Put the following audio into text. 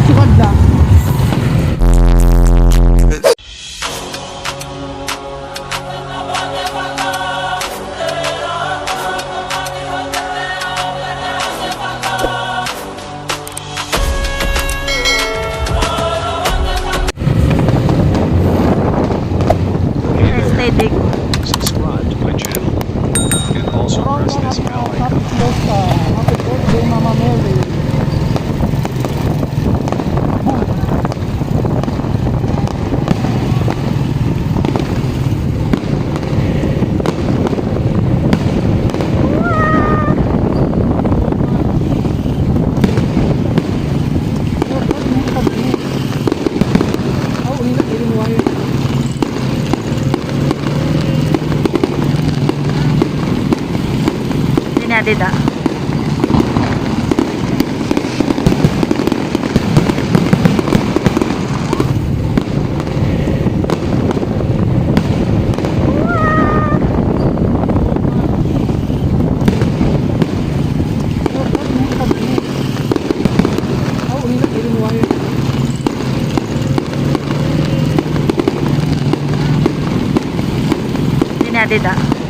Sukad na. Aesthetic. Subscribe to my channel and also press this bell icon. Happy Fiesta. Happy birthday, Mama Mary. Natin ah. Natin ah.